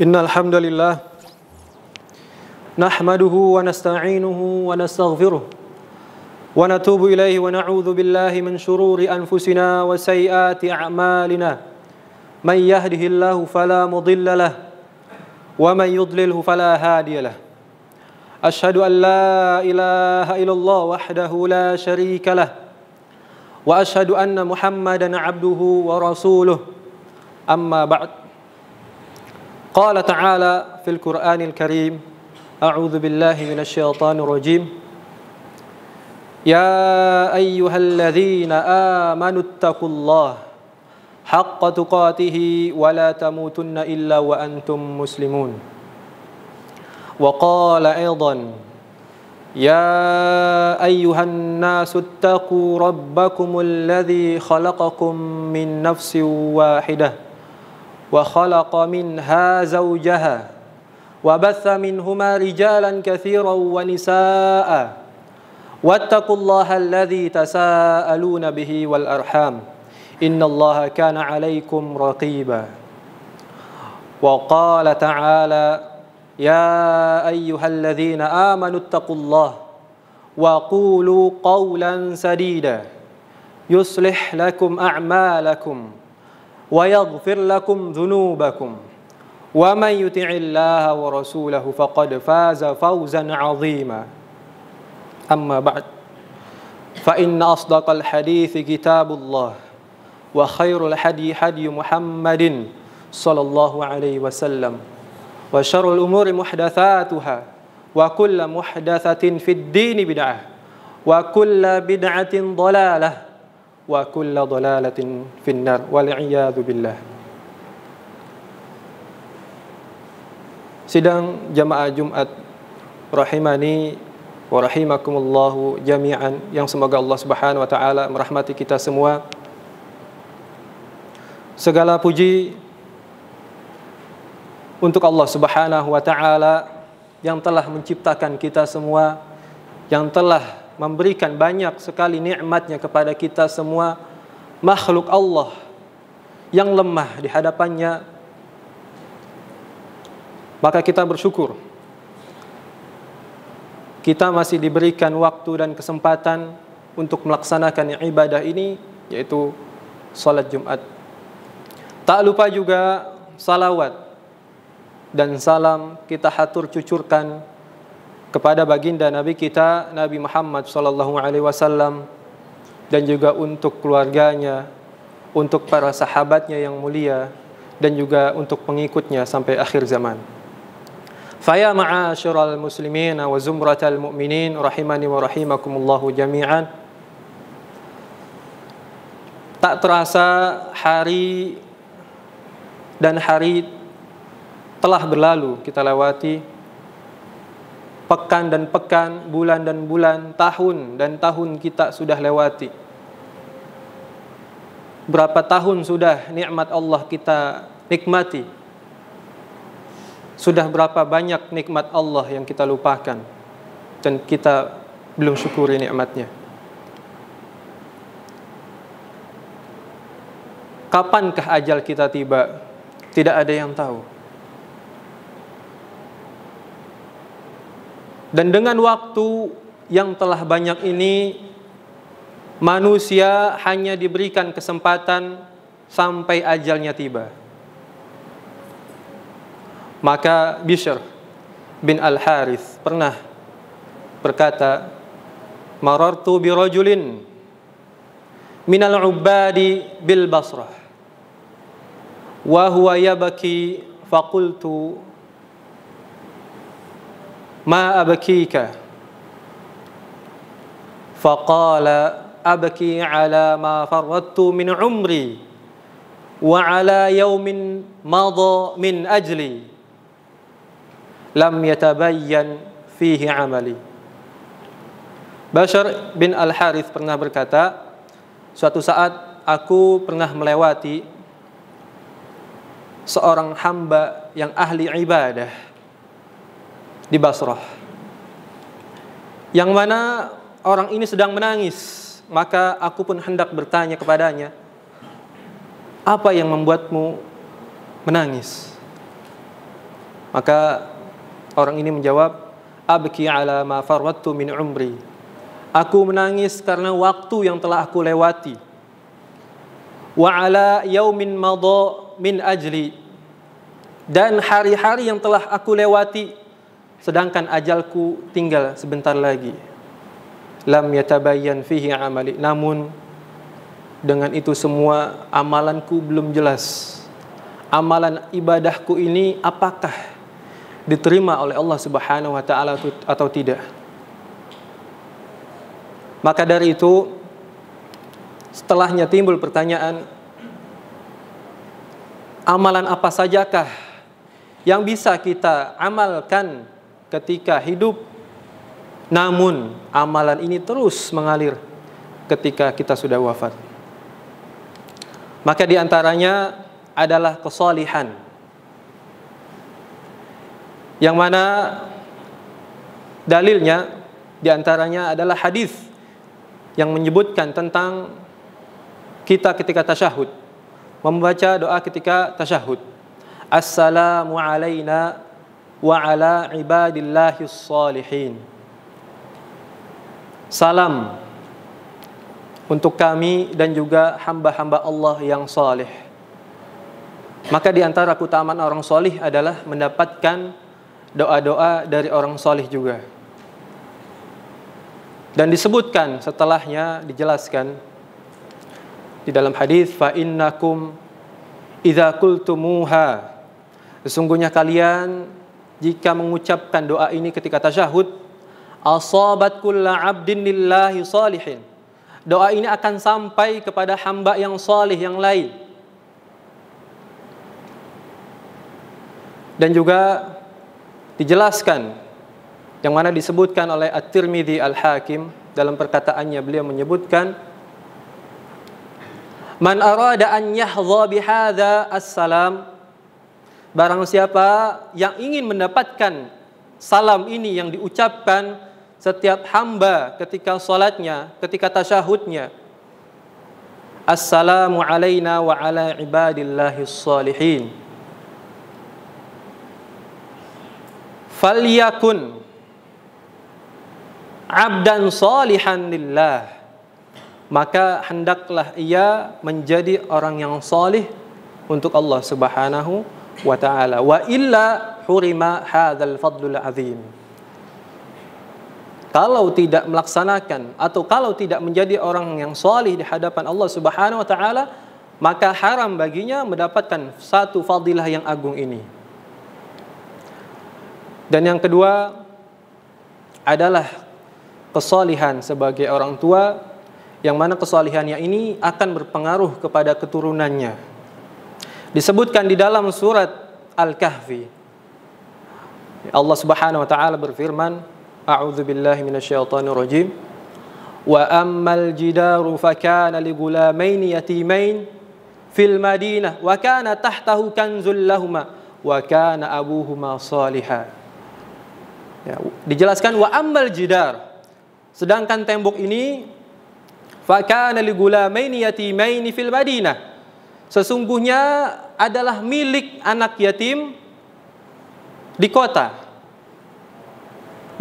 Innal hamdalillah nahmaduhu wa nasta'inuhu wa nastaghfiruh wa natubu ilaihi wa na'udzu billahi min shururi anfusina wa sayyiati a'malina may yahdihillahu fala mudilla lahu wa may yudlilhu fala hadiya lahu asyhadu an la ilaha illallah wahdahu la syarika lahu wa asyhadu anna Muhammadan 'abduhu wa rasuluh amma ba'd. Qala ta'ala fil Qur'anil Karim, a'udzu billahi minasy syaithanir rajim. Ya ayyuhalladzina amanu taqullaha haqqa tuqatih wa la tamutunna illa wa antum muslimun. Wa qala aidan, ya ayyuhan nasu taqu rabbakumul ladzi khalaqakum min nafsin wahidah وخلق منها زوجها وبث منهما رجالا كثيرا ونساء واتقوا الله الذي تساءلون به والأرحام إن الله كان عليكم رقيبا. وقال تعالى يا أيها الذين آمنوا اتقوا الله وقولوا قولا سديدا يصلح لكم أعمالكم ويغفر لكم ذنوبكم ومن يطع الله ورسوله فقد فاز فوزا عظيما. أما بعد فإن أصدق الحديث كتاب الله وخير الهدي هدي محمد صلى الله عليه وسلم وشر الأمور محدثاتها وكل محدثة في الدين بدعة وكل بدعة ضلالة wa kulla dhalalatin finnar wal iyadu billah. Sidang jamaah Jumat rahimani wa rahimakumullahu jami'an, yang semoga Allah Subhanahu wa taala merahmati kita semua. Segala puji untuk Allah Subhanahu wa taala yang telah menciptakan kita semua, yang telah memberikan banyak sekali nikmatnya kepada kita semua, makhluk Allah yang lemah di hadapannya. Maka kita bersyukur kita masih diberikan waktu dan kesempatan untuk melaksanakan ibadah ini, yaitu salat Jumat. Tak lupa juga salawat dan salam kita hatur cucurkan kepada baginda Nabi kita Nabi Muhammad sallallahu alaihi wasallam, dan juga untuk keluarganya, untuk para sahabatnya yang mulia, dan juga untuk pengikutnya sampai akhir zaman. Faya ma'asyiral muslimin wa zumratal mu'minin rahimani wa rahimakumullahu jami'an. Tak terasa hari dan hari telah berlalu kita lewati. Pekan dan pekan, bulan dan bulan, tahun dan tahun kita sudah lewati. Berapa tahun sudah nikmat Allah kita nikmati? Sudah berapa banyak nikmat Allah yang kita lupakan dan kita belum syukuri nikmatnya? Kapankah ajal kita tiba? Tidak ada yang tahu. Dan dengan waktu yang telah banyak ini, manusia hanya diberikan kesempatan sampai ajalnya tiba. Maka Bishr bin Al-Harith pernah berkata, marartu bi rajulin minal ubadi bil Basrah wa huwa yabki faqultu ma abkika faqala abki ala ma farrattu min umri wa ala yawmin madha min ajli lam yatabayyan fihi amali. Bishr bin Al-Harith pernah berkata, suatu saat aku pernah melewati seorang hamba yang ahli ibadah di Basrah, yang mana orang ini sedang menangis. Maka aku pun hendak bertanya kepadanya, apa yang membuatmu menangis? Maka orang ini menjawab, abki ala ma farrattu min umri. Aku menangis karena waktu yang telah aku lewati. Wa ala yaumin madha min ajli. Dan hari-hari yang telah aku lewati sedangkan ajalku tinggal sebentar lagi. Lam yatabayyan fihi amali. Namun dengan itu semua amalanku belum jelas. Amalan ibadahku ini apakah diterima oleh Allah Subhanahu wa taala atau tidak? Maka dari itu setelahnya timbul pertanyaan, amalan apa sajakah yang bisa kita amalkan ketika hidup, namun amalan ini terus mengalir ketika kita sudah wafat? Maka diantaranya adalah kesalihan, yang mana dalilnya diantaranya adalah hadis yang menyebutkan tentang kita ketika tasyahud, membaca doa ketika tasyahud. Assalamu alaina wa ala ibadillahis salihin. Salam untuk kami dan juga hamba-hamba Allah yang saleh. Maka di antara keutamaan orang saleh adalah mendapatkan doa-doa dari orang saleh juga. Dan disebutkan setelahnya, dijelaskan di dalam hadis, fa innakum idza qultumuha, sesungguhnya kalian jika mengucapkan doa ini ketika tasyahud, asabat kulla 'abdin lillahi salihin, doa ini akan sampai kepada hamba yang saleh yang lain. Dan juga dijelaskan, yang mana disebutkan oleh At-Tirmidzi Al-Hakim dalam perkataannya, beliau menyebutkan, man arada an yahdha bihadza as-salam, barang siapa yang ingin mendapatkan salam ini yang diucapkan setiap hamba ketika salatnya, ketika tasyahudnya, assalamu alaina wa ala ibadillahis salihin, falyakun abdan salihan lillah, maka hendaklah ia menjadi orang yang salih untuk Allah Subhanahu wa taala, wa illa hurima hadzal fadlul azim. Kalau tidak melaksanakan atau kalau tidak menjadi orang yang salih di hadapan Allah Subhanahu wa taala, maka haram baginya mendapatkan satu fadilah yang agung ini. Dan yang kedua adalah kesalihan sebagai orang tua, yang mana kesalihannya ini akan berpengaruh kepada keturunannya. Disebutkan di dalam surat Al-Kahfi, Allah Subhanahu wa taala berfirman, a'udzu billahi minasyaitonir rajim, wa ammal jidaru fakana ligulamaini yatimain fil madinah wa kana tahtahu kanzul lahumā wa kana abuhuma salihah. Ya, dijelaskan wa ammal jidar, sedangkan tembok ini, fakana ligulamaini yatimaini fil madinah, sesungguhnya adalah milik anak yatim di kota.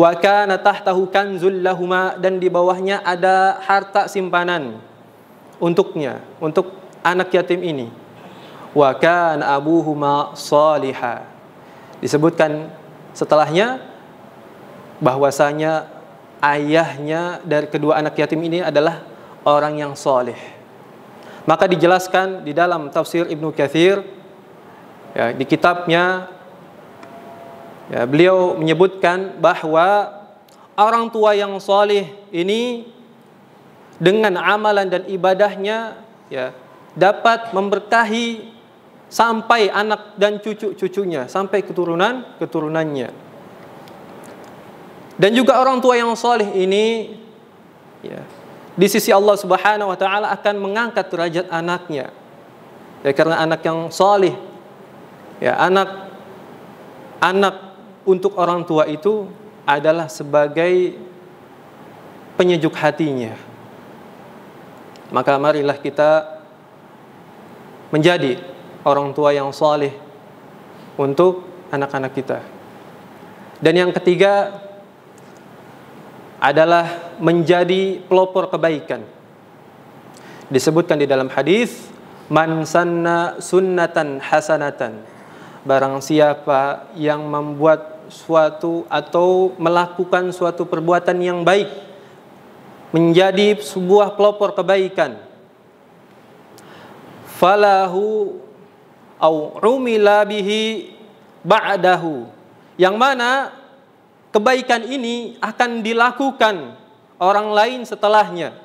Wa kana tahtahu kanzul lahumā, dan di bawahnya ada harta simpanan untuknya, untuk anak yatim ini. Wa kana abuhuma salihah. Disebutkan setelahnya bahwasanya ayahnya dari kedua anak yatim ini adalah orang yang saleh. Maka dijelaskan di dalam tafsir Ibnu Katsir, ya, di kitabnya, ya, beliau menyebutkan bahwa orang tua yang saleh ini dengan amalan dan ibadahnya, ya, dapat memberkahi sampai anak dan cucu-cucunya, sampai keturunannya. Dan juga orang tua yang saleh ini, ya, di sisi Allah Subhanahu wa taala akan mengangkat derajat anaknya. Ya, karena anak yang saleh, ya, anak untuk orang tua itu adalah sebagai penyejuk hatinya. Maka marilah kita menjadi orang tua yang saleh untuk anak-anak kita. Dan yang ketiga adalah menjadi pelopor kebaikan. Disebutkan di dalam hadis, man sanna sunnatan hasanatan. Barang siapa yang membuat suatu atau melakukan suatu perbuatan yang baik, menjadi sebuah pelopor kebaikan, falahu au umila bihi ba'dahu, yang mana kebaikan ini akan dilakukan orang lain setelahnya.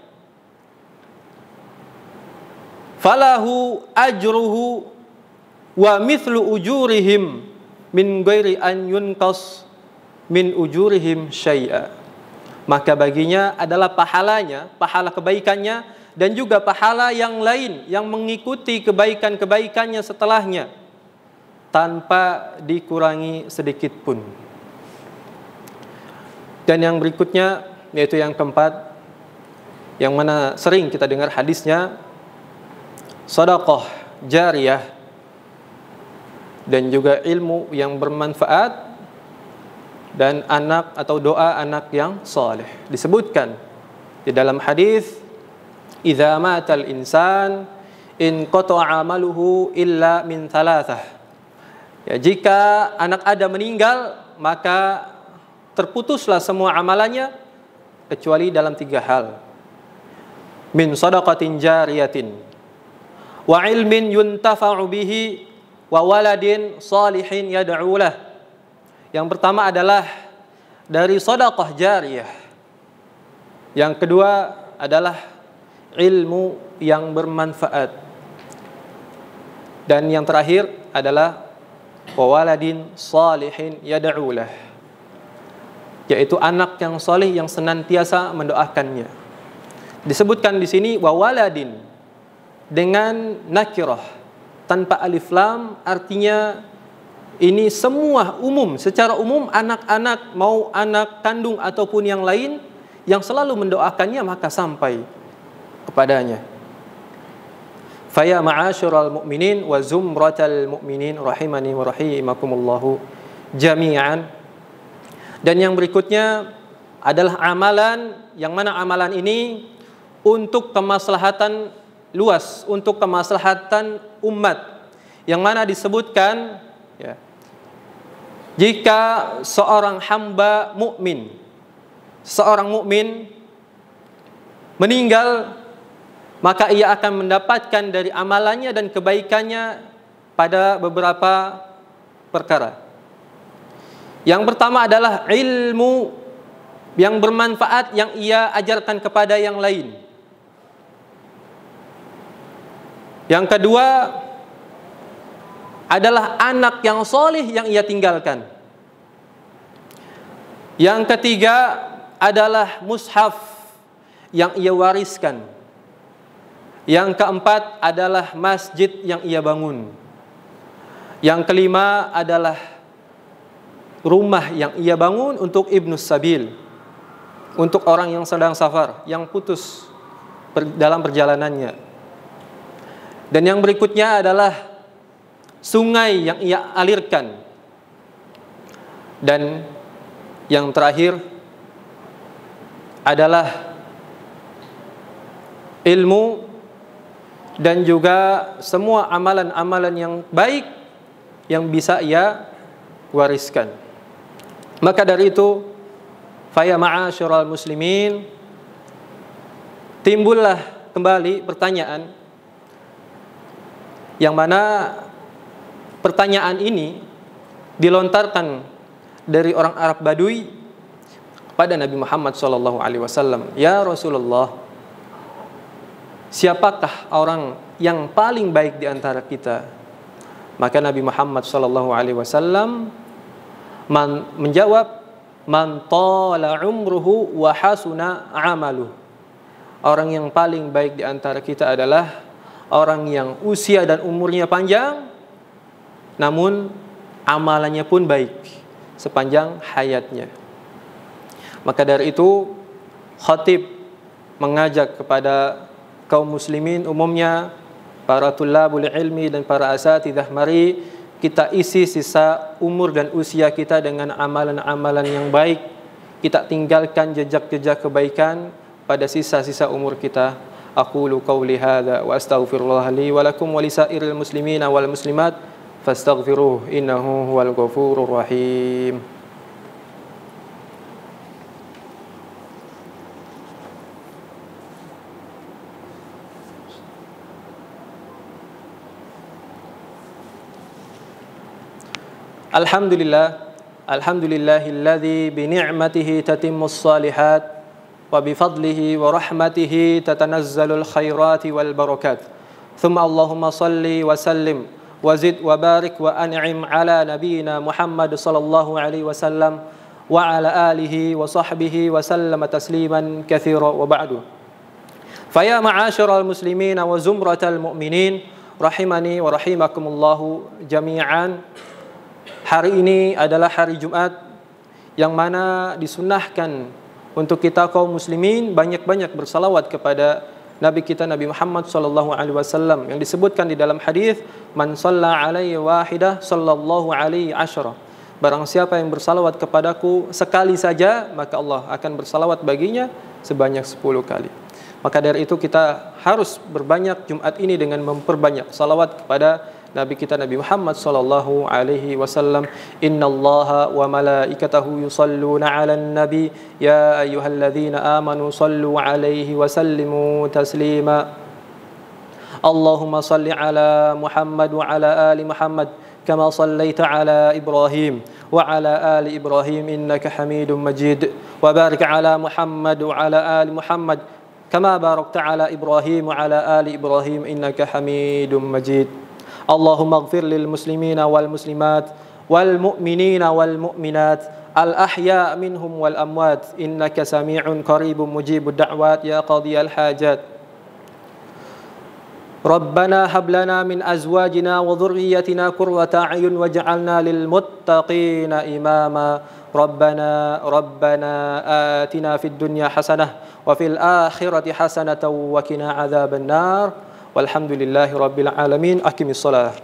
Falahu ajruhu wa mithlu ujurihim min ghairi an yunqas min ujurihim syai'a. Maka baginya adalah pahalanya, pahala kebaikannya, dan juga pahala yang lain yang mengikuti kebaikan-kebaikannya setelahnya tanpa dikurangi sedikit pun. Dan yang berikutnya, yaitu yang keempat, yang mana sering kita dengar hadisnya, sedekah jariyah, dan juga ilmu yang bermanfaat, dan anak atau doa anak yang saleh. Disebutkan di dalam hadis, idza matal insan in qata'a amaluhu illa min thalathah. Ya, jika anak Adam meninggal, maka terputuslah semua amalannya kecuali dalam 3 hal. Min shadaqatin jariyatin, wa ilmin yuntafa'u bihi, wa waladin salihin yad'u lah. Yang pertama adalah dari sedekah jariyah. Yang kedua adalah ilmu yang bermanfaat. Dan yang terakhir adalah wa waladin salihin yad'u lah, yaitu anak yang saleh yang senantiasa mendoakannya. Disebutkan di sini wa waladin dengan nakirah tanpa alif lam, artinya ini semua umum, secara umum anak-anak, mau anak kandung ataupun yang lain, yang selalu mendoakannya maka sampai kepadanya. Faya ma'asyiral mu'minin wa zumratal mu'minin rahimani wa rahimakumullahu jami'an. Dan yang berikutnya adalah amalan, yang mana amalan ini untuk kemaslahatan luas, untuk kemaslahatan umat, yang mana disebutkan, ya, jika seorang hamba mukmin, seorang mukmin meninggal, maka ia akan mendapatkan dari amalannya dan kebaikannya pada beberapa perkara. Yang pertama adalah ilmu yang bermanfaat yang ia ajarkan kepada yang lain. Yang kedua adalah anak yang soleh yang ia tinggalkan. Yang ketiga adalah mushaf yang ia wariskan. Yang keempat adalah masjid yang ia bangun. Yang kelima adalah rumah yang ia bangun untuk ibnus sabil, untuk orang yang sedang safar, yang putus dalam perjalanannya. Dan yang berikutnya adalah sungai yang ia alirkan. Dan yang terakhir adalah ilmu dan juga semua amalan-amalan yang baik yang bisa ia wariskan. Maka dari itu, faya ma'asyiral muslimin, timbullah kembali pertanyaan, yang mana pertanyaan ini dilontarkan dari orang Arab Badui kepada Nabi Muhammad SAW. Ya Rasulullah, siapakah orang yang paling baik di antara kita? Maka Nabi Muhammad SAW menjawab, man tala umruhu wa hasuna amaluh. Orang yang paling baik di antara kita adalah orang yang usia dan umurnya panjang, namun amalannya pun baik sepanjang hayatnya. Maka dari itu, khatib mengajak kepada kaum muslimin umumnya, para tulabul ilmi dan para asatidzah, mari kita isi sisa umur dan usia kita dengan amalan-amalan yang baik. Kita tinggalkan jejak-jejak kebaikan pada sisa-sisa umur kita. Aqulu qawli hadza wa astaghfirullah li wa lakum wa lisairil muslimina wal muslimat fastaghfiruh innahu huwal ghafurur rahim. Alhamdulillahilladzi bi ni'matihi tatimmus shalihat wa bi fadlihi wa rahmatihi tatanazzalul khairati wal barakat. Thumma Allahumma salli wa sallim wa zid wa barik wa an'im ala nabiyyina Muhammad sallallahu alaihi wasallam wa ala alihi wa sahbihi wa sallama tasliman katsira wa ba'du. Faya ma'asyiral muslimin wa zumratal mu'minin rahimani wa rahimakumullahu jami'an. Hari ini adalah hari Jumat yang mana disunnahkan untuk kita kaum muslimin banyak-banyak bersalawat kepada Nabi kita Nabi Muhammad sallallahu alaihi wasallam yang disebutkan di dalam hadis, man shalla alaihi wahidah sallallahu alaihi asyara. Barang siapa yang bersalawat kepadaku sekali saja, maka Allah akan bersalawat baginya sebanyak 10 kali. Maka dari itu kita harus berbanyak Jumat ini dengan memperbanyak salawat kepada Nabi kita Nabi Muhammad sallallahu alaihi wasallam. Innallaha wa malaikatahu yusalluna 'alan nabi ya ayyuhalladzina amanu sallu 'alaihi wa sallimu taslima. Allahumma salli 'ala Muhammad wa 'ala ali Muhammad kama sallaita 'ala Ibrahim wa 'ala ali Ibrahim innaka Hamidum Majid. Wa barik 'ala Muhammad wa 'ala ali Muhammad kama barakta 'ala Ibrahim wa 'ala ali Ibrahim innaka Hamidum Majid. Allahumma ighfir lil muslimina wal muslimat wal mu'minina wal mu'minat al ahya minhum wal amwat innaka sami'un qaribun mujibud da'wat ya qadiyal hajat. Rabbana hab lana min azwajina wa dhurriyyatina qurrata a'yun waj'alna lil muttaqina imama. Rabbana atina fid dunya hasanah wa fil akhirati hasanatan wa qina adzaban nar. Walhamdulillahi rabbil alamin. Aqimis shalah.